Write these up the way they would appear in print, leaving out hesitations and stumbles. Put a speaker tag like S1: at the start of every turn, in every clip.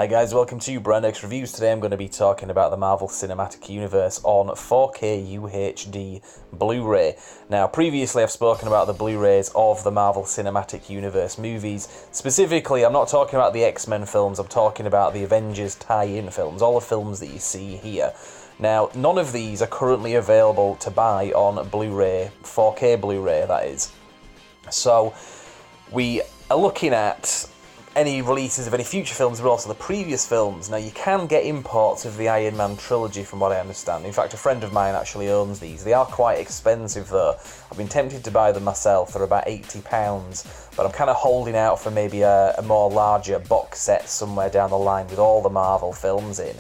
S1: Hi guys, welcome to Brand X Reviews. Today I'm going to be talking about the Marvel Cinematic Universe on 4K UHD Blu-ray. Now, previously I've spoken about the Blu-rays of the Marvel Cinematic Universe movies. Specifically, I'm not talking about the X-Men films, I'm talking about the Avengers tie-in films, all the films that you see here. Now, none of these are currently available to buy on Blu-ray, 4K Blu-ray that is. So, we are looking at any releases of any future films, but also the previous films. Now, you can get imports of the Man Trilogy, from what I understand. In fact, a friend of mine actually owns these. They are quite expensive, though. I've been tempted to buy them myself. They're about £80, but I'm kind of holding out for maybe a more larger box set somewhere down the line with all the Marvel films in.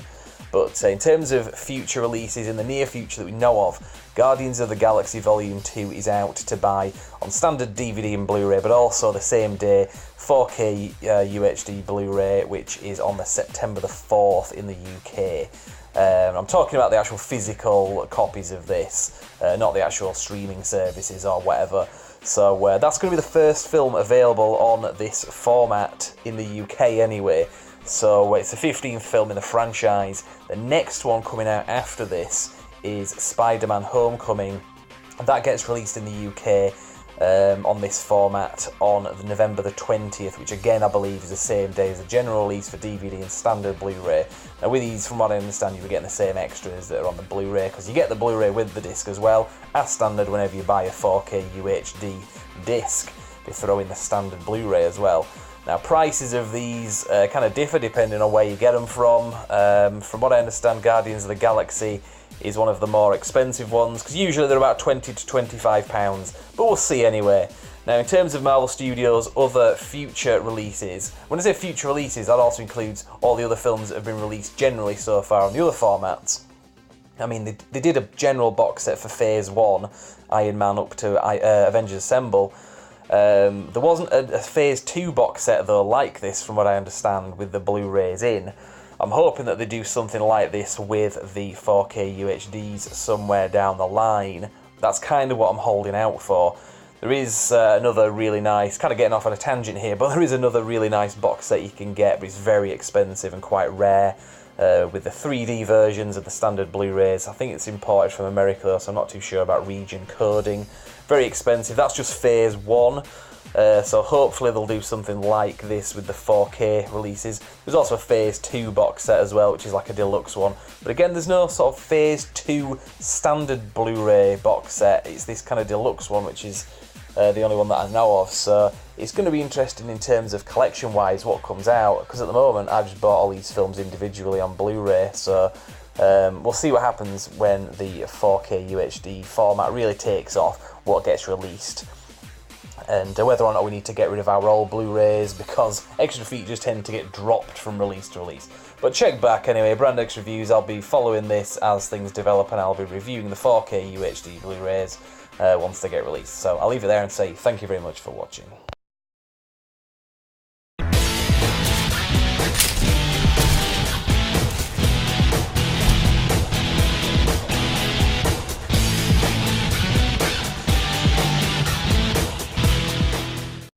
S1: But in terms of future releases in the near future that we know of, Guardians of the Galaxy Volume 2 is out to buy on standard DVD and Blu-ray, but also the same day 4K UHD Blu-ray, which is on the September the 4th in the UK. I'm talking about the actual physical copies of this, not the actual streaming services or whatever. So that's going to be the first film available on this format in the UK anyway. So it's the 15th film in the franchise. The next one coming out after this is SpiderMan Homecoming. That gets released in the UK on this format on November the 20th, which again I believe is the same day as the general release for DVD and standard Blu-ray. Now with these, from what I understand, you'll be getting the same extras that are on the Blu-ray, because you get the Blu-ray with the disc as well, as standard whenever you buy a 4K UHD disc. They throw in the standard Blu-ray as well. Now, prices of these kind of differ depending on where you get them from. From what I understand, Guardians of the Galaxy is one of the more expensive ones, because usually they're about £20 to £25, but we'll see anyway. Now, in terms of Marvel Studios' other future releases, when I say future releases, that also includes all the other films that have been released generally so far on the other formats. I mean, they did a general box set for Phase 1, Iron Man up to Avengers Assemble. There wasn't a Phase 2 box set, though, like this, from what I understand, with the Blu-rays in. I'm hoping that they do something like this with the 4K UHDs somewhere down the line. That's kind of what I'm holding out for. There is another really nice, kind of getting off on a tangent here, but there is another really nice box set you can get, but it's very expensive and quite rare, with the 3D versions of the standard Blu-rays. I think it's imported from America, though, so I'm not too sure about region coding. Very expensive. That's just Phase 1. So hopefully they'll do something like this with the 4K releases. There's also a Phase 2 box set as well, which is like a deluxe one. But again, there's no sort of Phase 2 standard Blu-ray box set. It's this kind of deluxe one, which is the only one that I know of. So it's going to be interesting in terms of collection-wise what comes out, because at the moment I've just bought all these films individually on Blu-ray. So we'll see what happens when the 4K UHD format really takes off, what gets released, and whether or not we need to get rid of our old Blu-rays, because extra features tend to get dropped from release to release. But check back anyway, Brand X Reviews, I'll be following this as things develop, and I'll be reviewing the 4K UHD Blu-rays once they get released. So I'll leave it there and say thank you very much for watching.